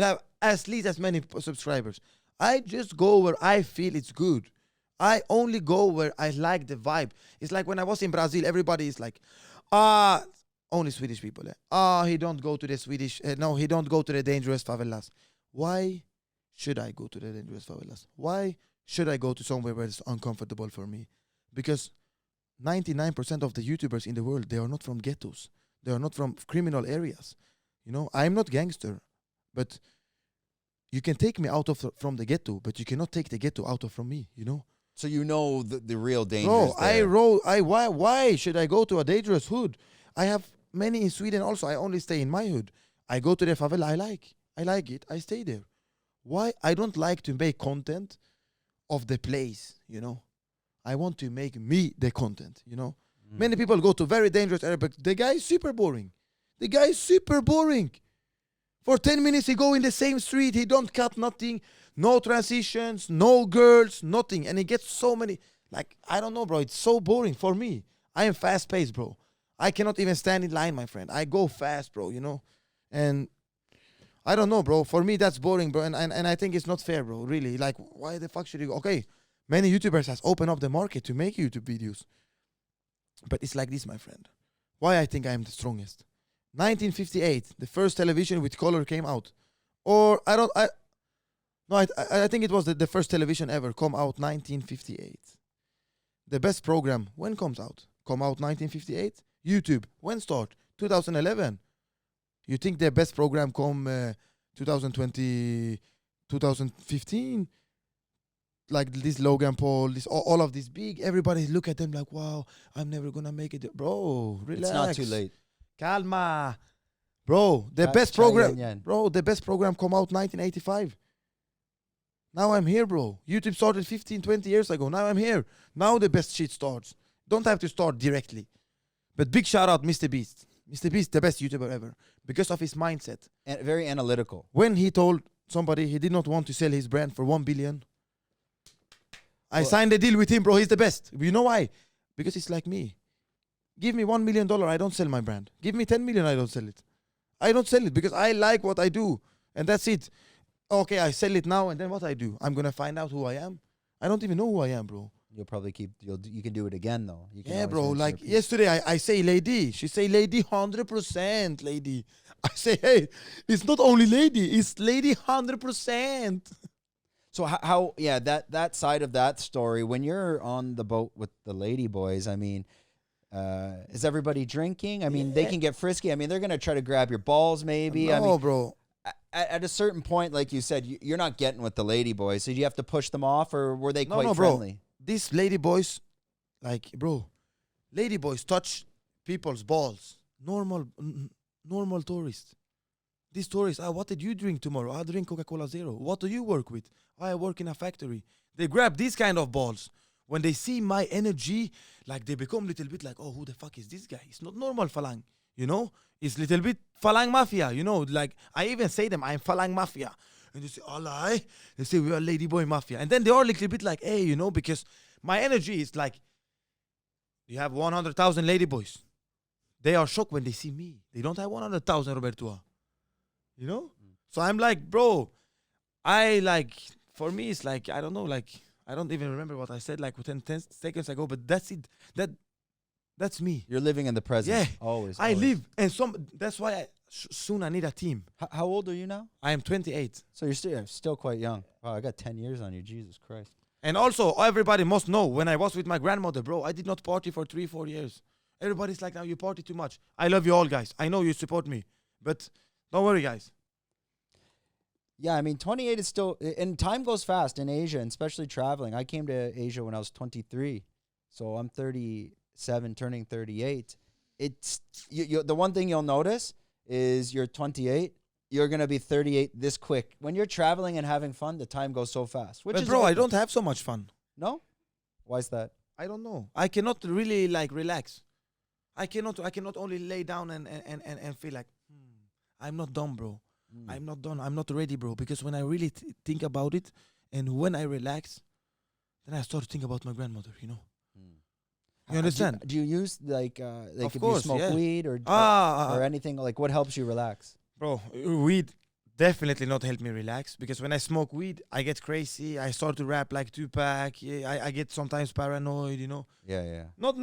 have at least as many subscribers. I just go where I feel it's good. I only go where I like the vibe. It's like when I was in Brazil, everybody is like, only Swedish people. He don't go to the Swedish. No, he don't go to the dangerous favelas. Why should I go to the dangerous favelas? Why should I go to somewhere where it's uncomfortable for me? Because 99% of the YouTubers in the world, they are not from ghettos. They are not from criminal areas. You know, I'm not gangster, but you can take me out from the ghetto, but you cannot take the ghetto out from me, you know? So you know the real danger. Bro, why should I go to a dangerous hood? I have many in Sweden also. I only stay in my hood. I go to the favela I like it. I stay there. Why? I don't like to make content of the place, you know? I want to make me the content, you know? Many people go to very dangerous area, but the guy is super boring. For 10 minutes, he go in the same street. He don't cut nothing. No transitions, no girls, nothing. And he gets so many, like, I don't know, bro. It's so boring for me. I am fast-paced, bro. I cannot even stand in line, my friend. I go fast, bro, you know? And I don't know, bro. For me, that's boring, bro. And I think it's not fair, bro, really. Like, why the fuck should you go? Okay, many YouTubers has opened up the market to make YouTube videos. But it's like this, my friend. Why I think I am the strongest. 1958, the first television with color came out. Or, I think it was the first television ever come out 1958. The best program, when comes out? Come out 1958? YouTube, when start? 2011. You think the best program come 2020, 2015? Like this Logan Paul, this all of this big, everybody look at them like, wow, I'm never gonna make it. Bro, relax. It's not too late. Calma. Bro, the best program come out 1985. Now I'm here, bro. YouTube started 15, 20 years ago. Now I'm here. Now the best shit starts. Don't have to start directly. But big shout out Mr. Beast. Mr. Beast, the best YouTuber ever. Because of his mindset. And very analytical. When he told somebody he did not want to sell his brand for 1 billion, I signed a deal with him, bro. He's the best. You know why? Because it's like me. Give me $1 million, I don't sell my brand. Give me 10 million, I don't sell it. I don't sell it because I like what I do. And that's it. Okay, I sell it now, and then what I do? I'm going to find out who I am. I don't even know who I am, bro. You'll probably you can do it again, though. You can Yeah, always bro. rinse and Like repeat. yesterday, I say lady. She say lady 100%, lady. I say, hey, it's not only lady, it's lady 100%. So how that side of that story, when you're on the boat with the Ladyboys, I mean, is everybody drinking? I mean, they can get frisky. I mean, they're gonna try to grab your balls, maybe. No, I mean, bro. at a certain point, like you said, you're not getting with the Ladyboys. So do you have to push them off, or were they quite friendly? Bro. These Ladyboys, like, bro, Ladyboys touch people's balls. Normal tourists. These tourists, what did you drink tomorrow? I drink Coca-Cola Zero. What do you work with? I work in a factory. They grab these kind of balls. When they see my energy, like they become a little bit like, oh, who the fuck is this guy? It's not normal Falang, you know? It's little bit Falang Mafia, you know? Like, I even say them, I'm Falang Mafia. And they say, Allah, they say, we are Ladyboy Mafia. And then they are a little bit like, hey, you know, because my energy is like, you have 100,000 Ladyboys. They are shocked when they see me. They don't have 100,000 Roberto. You know? So I'm like, bro, for me, it's like, I don't know, like, I don't even remember what I said like within 10 seconds ago, but that's it. That's me. You're living in the present. Yeah. Always. I live, and that's why soon I need a team. How old are you now? I am 28. So you're still quite young. Wow, I got 10 years on you. Jesus Christ. And also, everybody must know, when I was with my grandmother, bro, I did not party for 3-4 years. Everybody's like, now you party too much. I love you all, guys. I know you support me, but don't worry, guys. Yeah, I mean, 28 is still, and time goes fast in Asia, and especially traveling. I came to Asia when I was 23, so I'm 37, turning 38. It's the one thing you'll notice is you're 28, you're gonna be 38 this quick. When you're traveling and having fun, the time goes so fast. But bro, I don't have so much fun. No? Why is that? I don't know. I cannot really like relax. I cannot only lay down and feel like, I'm not done, bro. I'm not done. I'm not ready, bro. Because when I really think about it, and when I relax, then I start to think about my grandmother. You know. You understand? Do you use like Of if course, you smoke yeah. weed or anything, like what helps you relax? Bro, weed definitely not help me relax, because when I smoke weed, I get crazy. I start to rap like Tupac. I get sometimes paranoid. You know. Yeah. Not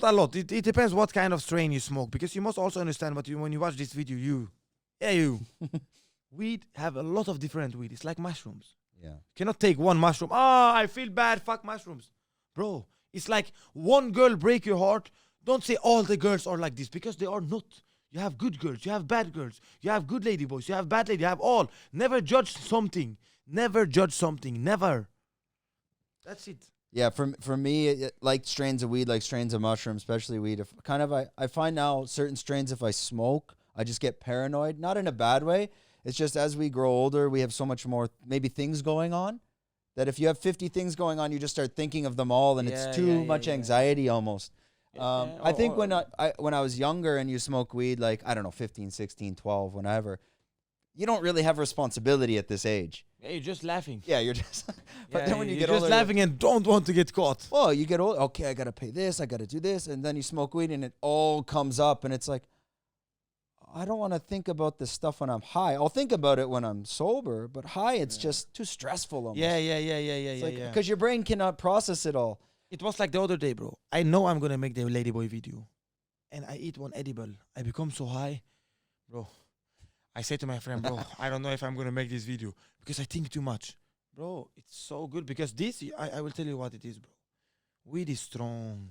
a lot. It depends what kind of strain you smoke, because you must also understand when you watch this video, you weed have a lot of different weed. It's like mushrooms. Yeah. You cannot take one mushroom. I feel bad. Fuck mushrooms. Bro, it's like one girl break your heart. Don't say all the girls are like this, because they are not. You have good girls. You have bad girls. You have good ladyboys. You have bad lady. You have all. Never judge something. Never judge something. Never. That's it. Yeah, for me, like strains of weed, like strains of mushrooms, especially weed. I find now certain strains, if I smoke, I just get paranoid. Not in a bad way. It's just as we grow older, we have so much more maybe things going on, that if you have 50 things going on, you just start thinking of them all, and it's too much anxiety almost. I think when I was younger and you smoke weed, like, I don't know, 15, 16, 12, whenever, you don't really have responsibility at this age. Yeah, you're just laughing. Yeah, you're just. But then when you get just older, laughing and don't want to get caught. well, you get old. Okay, I gotta pay this. I gotta do this, and then you smoke weed, and it all comes up, and it's like, I don't want to think about this stuff when I'm high. I'll think about it when I'm sober, but high, it's just too stressful. Almost. Yeah. Because your brain cannot process it all. It was like the other day, bro. I know I'm gonna make the Ladyboy video, and I eat one edible. I become so high, bro. I say to my friend, bro, I don't know if I'm gonna make this video because I think too much, bro. It's so good because this, I will tell you what it is, bro. Weed is strong.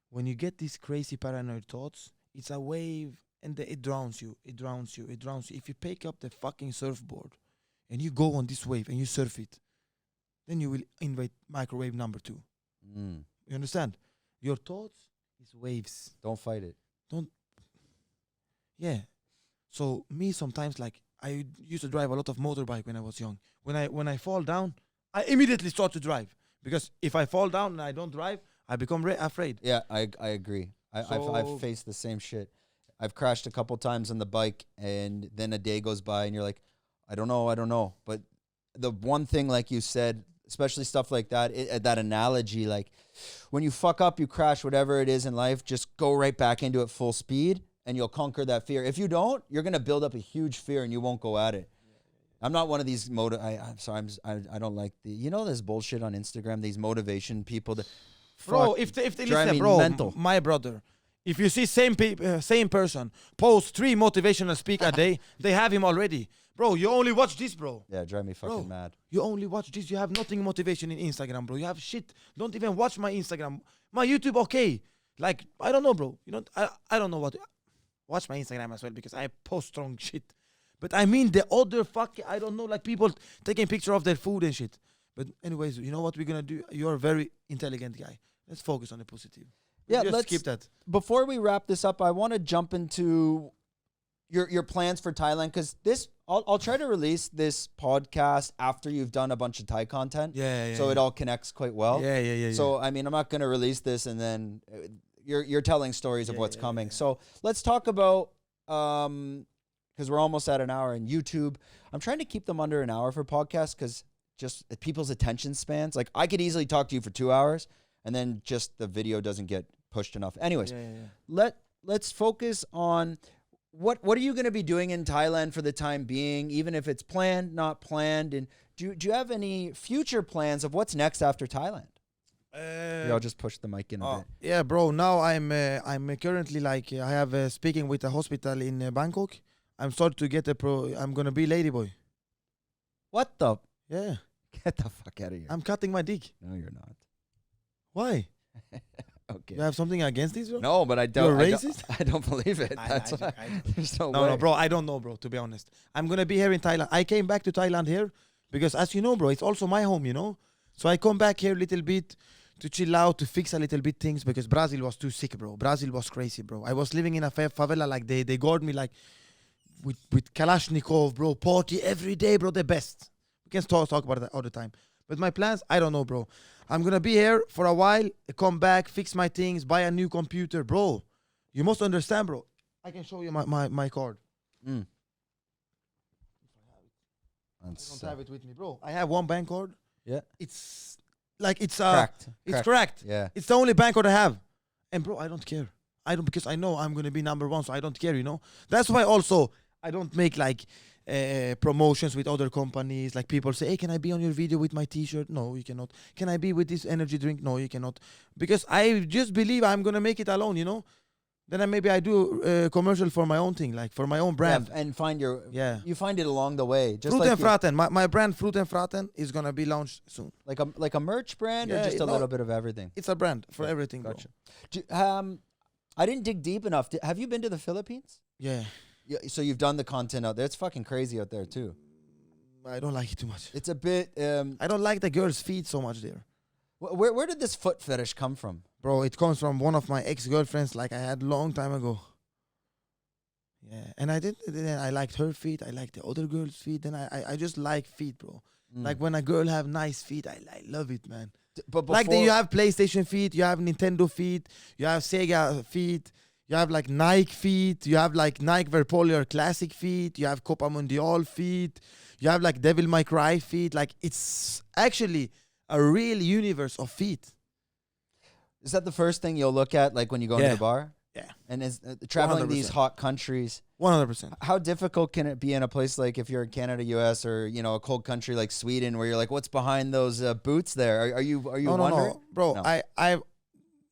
When you get these crazy paranoid thoughts, it's a wave, and it drowns you. It drowns you. It drowns you. If you pick up the fucking surfboard, and you go on this wave and you surf it, then you will invite microwave number 2. You understand? Your thoughts is waves. Don't fight it. Yeah. So me sometimes, like, I used to drive a lot of motorbike when I was young. When I fall down, I immediately start to drive, because if I fall down and I don't drive, I become afraid. Yeah, I agree. I've faced the same shit. I've crashed a couple times on the bike, and then a day goes by, and you're like, I don't know. But the one thing, like you said, especially stuff like that, that analogy, like when you fuck up, you crash, whatever it is in life, just go right back into it full speed and you'll conquer that fear. If you don't, you're going to build up a huge fear and you won't go at it. I'm not one of these I'm sorry. I don't like this bullshit on Instagram. These motivation people that, bro. If they listen, bro, mental. My brother. If you see same person post 3 motivational speak a day, they have him already, bro. You only watch this, bro. Yeah, drive me fucking mad. You only watch this. You have nothing motivation in Instagram, bro. You have shit. Don't even watch my Instagram. My YouTube, okay. Like I don't know, bro. I don't know what. Watch my Instagram as well because I post strong shit. But I mean the other I don't know, like people taking picture of their food and shit. But anyways, you know what we're gonna do? You're a very intelligent guy. Let's focus on the positive. Yeah, let's let's skip that. Before we wrap this up, I want to jump into your plans for Thailand because I'll try to release this podcast after you've done a bunch of Thai content. Yeah. So it all connects quite well. Yeah. So I mean, I'm not going to release this and then you're telling stories of what's coming. Yeah. So let's talk about because we're almost at an hour in YouTube. I'm trying to keep them under an hour for podcasts because just people's attention spans. Like I could easily talk to you for 2 hours and then just the video doesn't get pushed enough. Anyways, let's focus on what are you going to be doing in Thailand for the time being, even if it's planned, not planned, and do you have any future plans of what's next after Thailand? I'll just push the mic in a bit. Yeah, bro. Now I'm currently I have speaking with a hospital in Bangkok. I'm starting to get I'm gonna be Ladyboy. What the? Yeah. Get the fuck out of here. I'm cutting my dick. No, you're not. Why? Okay. You have something against this, bro? No, but I don't. You're racist? I don't believe it. That's why. There's no way. No, bro. I don't know, bro. To be honest, I'm gonna be here in Thailand. I came back to Thailand here because, as you know, bro, it's also my home. So I come back here a little bit to chill out, to fix a little bit things because Brazil was too sick, bro. Brazil was crazy, bro. I was living in a favela, like they guard me like with Kalashnikov, bro. Party every day, bro. The best. We can talk about that all the time. But my plans, I don't know, bro. I'm gonna be here for a while, come back, fix my things, buy a new computer, bro. You must understand, bro. I can show you my card. Mm. I don't have it with me, bro. I have one bank card. Yeah. It's cracked. It's cracked. Yeah. It's the only bank card I have. And bro, I don't care. Because I know I'm gonna be number 1, so I don't care, That's why also I don't make promotions with other companies. Like people say, hey, can I be on your video with my t-shirt? No, you cannot. Can I be with this energy drink? No, you cannot. Because I just believe I'm gonna make it alone, Then maybe I do a commercial for my own thing, like for my own brand. Yeah, and find your you find it along the way. Just Fruten like Fraten, my brand Fruten Fraten is gonna be launched soon. Like a merch brand or just a little bit of everything. It's a brand for everything. Gotcha. I didn't dig deep enough. Have you been to the Philippines? Yeah. So you've done the content out there. It's fucking crazy out there too. I don't like it too much. It's a bit. I don't like the girls' feet so much there. Where did this foot fetish come from? Bro, it comes from one of my ex-girlfriends I had long time ago. Yeah, and I liked her feet. I liked the other girl's feet. Then I just like feet, bro. Like when a girl have nice feet, I love it, man. But you have PlayStation feet, you have Nintendo feet, you have Sega feet, you have Nike feet, you have Nike Verpolar Classic feet, you have Copa Mundial feet, you have Devil May Cry feet. It's actually a real universe of feet. Is that the first thing you'll look at when you go into the bar? Yeah. And is traveling 100%. these hot countries 100%. How difficult can it be in a place if you're in Canada, US, or a cold country like Sweden, where you're what's behind those boots there? Are you wondering? No, bro. No. I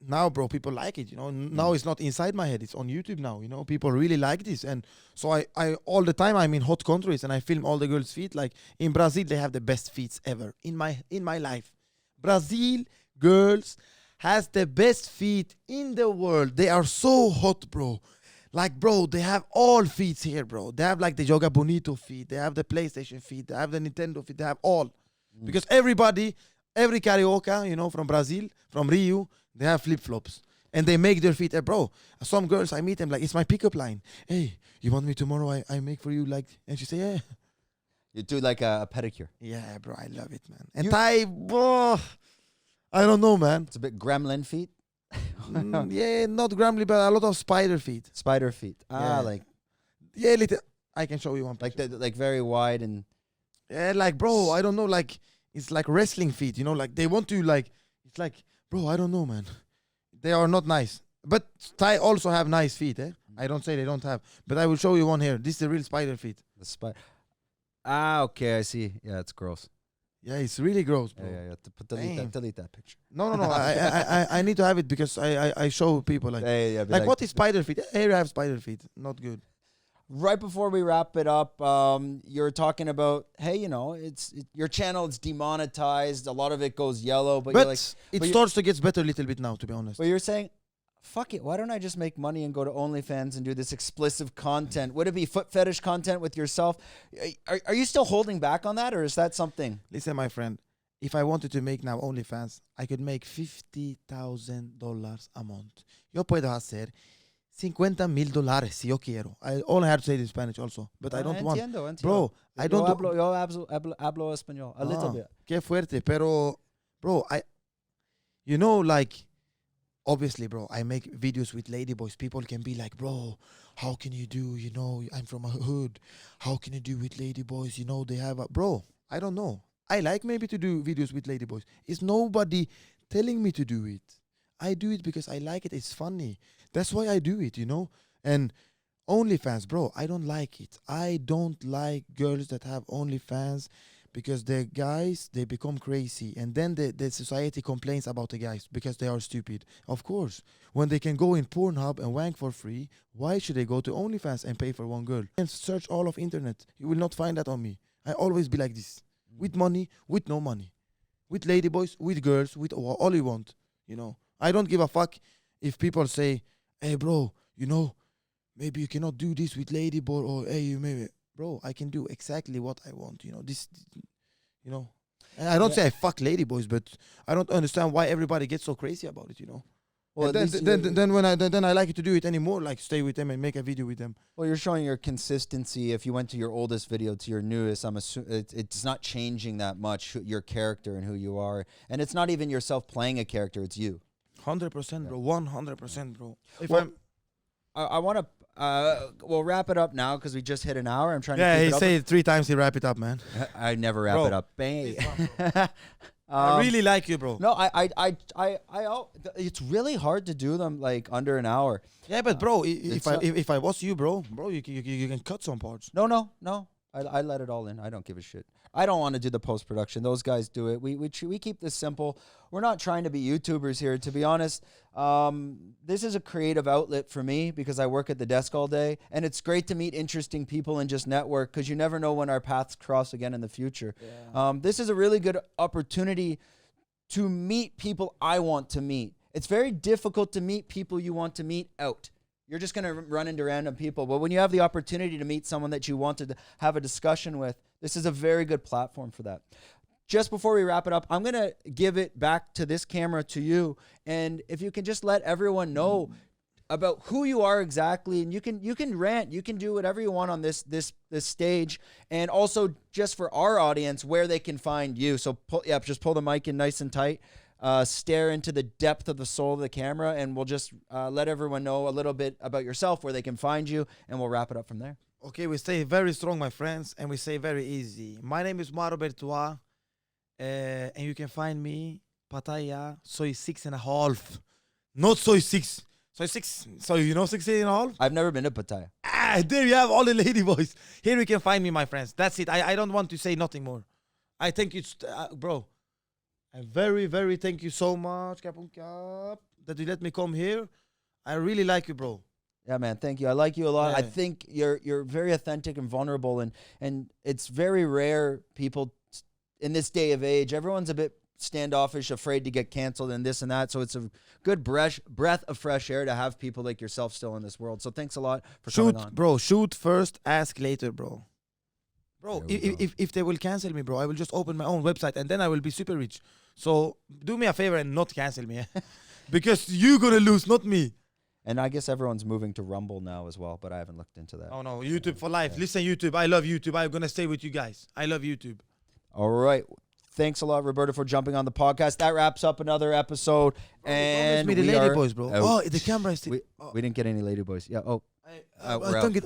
now, bro, people like it. Now it's not inside my head. It's on YouTube now. People really like this, and so I all the time I'm in hot countries and I film all the girls' feet. In Brazil, they have the best feet ever in my life. Brazil girls has the best feet in the world. They are so hot, bro. Bro, they have all feet here, bro. They have the Yoga Bonito feet. They have the PlayStation feet. They have the Nintendo feet. They have all. Because every carioca, from Brazil, from Rio, they have flip-flops. And they make their feet, bro. Some girls, I meet them, it's my pickup line. Hey, you want me tomorrow? I make for you, and she say, yeah. You do a pedicure. Yeah, bro, I love it, man. And Thai, bro, I don't know, man. It's a bit gremlin feet. Yeah, not grumbly, but a lot of spider feet. Spider feet. Yeah, little. I can show you one. Very wide and. Yeah, bro, I don't know, it's like wrestling feet, you know, like they want to like, it's like, bro, I don't know, man. They are not nice. But Thai also have nice feet, eh? I don't say they don't have, but I will show you one here. This is the real spider feet. The spider. Ah, okay, I see. Yeah, it's gross. Yeah, it's really gross, bro. Yeah. Delete that picture. No. I need to have it because I show people like, like what is spider feet? Here I have spider feet. Not good. Right before we wrap it up, you're talking about, hey, you know, your channel is demonetized. A lot of it goes yellow, but you're like, it starts to get better a little bit now, to be honest. But you're saying, fuck it, why don't I just make money and go to OnlyFans and do this explicit content? Would it be foot fetish content with yourself? Are you still holding back on that, or is that something? Listen, my friend, if I wanted to make now OnlyFans, I could make $50,000 a month. Yo puedo hacer $50,000 si yo quiero. I only have to say it in Spanish also, but I don't want. Bro, I don't. Yo hablo español a little bit. Qué fuerte, pero, bro, you know, like, obviously, bro, I make videos with Ladyboys. People can be like, bro, how can you do, you know, I'm from a hood. How can you do with Ladyboys? You know, they have a... Bro, I don't know. I like maybe to do videos with Ladyboys. It's nobody telling me to do it. I do it because I like it. It's funny. That's why I do it, you know? And OnlyFans, bro, I don't like it. I don't like girls that have OnlyFans because the guys, they become crazy. And then the society complains about the guys because they are stupid. Of course, when they can go in Pornhub and wank for free, why should they go to OnlyFans and pay for one girl? And search all of internet. You will not find that on me. I always be like this. With money, with no money. With Ladyboys, with girls, with all you want. You know, I don't give a fuck if people say, hey, bro, you know, maybe you cannot do this with Ladyboy, or hey, you maybe... Bro, I can do exactly what I want, you know, this, you know. And I don't say I fuck Ladyboys, but I don't understand why everybody gets so crazy about it, you know. Well, then I like to do it anymore, like stay with them and make a video with them. Well, you're showing your consistency. If you went to your oldest video to your newest, I'm assuming it's not changing that much, your character and who you are. And it's not even yourself playing a character, it's you. 100%, bro. 100%, bro. I want to... we'll wrap it up now because we just hit an hour. I'm trying to keep it up. Yeah, he said 3 times he wrap it up, man. I never wrap it up. Bang. I really like you, bro. No, it's really hard to do them like under an hour. Yeah, but bro, if I was you, bro, you can cut some parts. No. I let it all in. I don't give a shit. I don't want to do the post-production. Those guys do it. We keep this simple. We're not trying to be YouTubers here, to be honest. This is a creative outlet for me because I work at the desk all day, and it's great to meet interesting people and just network because you never know when our paths cross again in the future. Yeah. This is a really good opportunity to meet people I want to meet. It's very difficult to meet people you want to meet out. You're just going to run into random people. But when you have the opportunity to meet someone that you wanted to have a discussion with, this is a very good platform for that. Just before we wrap it up, I'm going to give it back to this camera to you. And if you can just let everyone know about who you are exactly, and you can rant, you can do whatever you want on this stage, and also just for our audience where they can find you. So just pull the mic in nice and tight. Stare into the depth of the soul of the camera, and we'll just let everyone know a little bit about yourself, where they can find you, and we'll wrap it up from there. Okay, we stay very strong, my friends, and we say very easy. My name is Roberto, and you can find me, Pattaya, soy 6.5. Not soy 6. Soy 6. So you know 6.5? I've never been to Pattaya. There you have all the Ladyboys. Here you can find me, my friends. That's it. I don't want to say nothing more. I think it's, bro. I very thank you so much, Kapun Kap, that you let me come here. I really like you, bro. Yeah, man, thank you. I like you a lot. Yeah. I think you're very authentic and vulnerable, and it's very rare people in this day of age. Everyone's a bit standoffish, afraid to get canceled and this and that. So it's a good breath of fresh air to have people like yourself still in this world. So thanks a lot for coming on. Bro, shoot first, ask later, bro. Bro, if they will cancel me, bro, I will just open my own website and then I will be super rich. So do me a favor and not cancel me. Because you're going to lose, not me. And I guess everyone's moving to Rumble now as well, but I haven't looked into that. Oh, no. YouTube for life. Yeah. Listen, YouTube. I love YouTube. I'm going to stay with you guys. I love YouTube. All right. Thanks a lot, Roberto, for jumping on the podcast. That wraps up another episode. Bro, and the Ladyboys, bro. Oh, the camera is still... We didn't get any Ladyboys. Yeah. Oh. I don't get...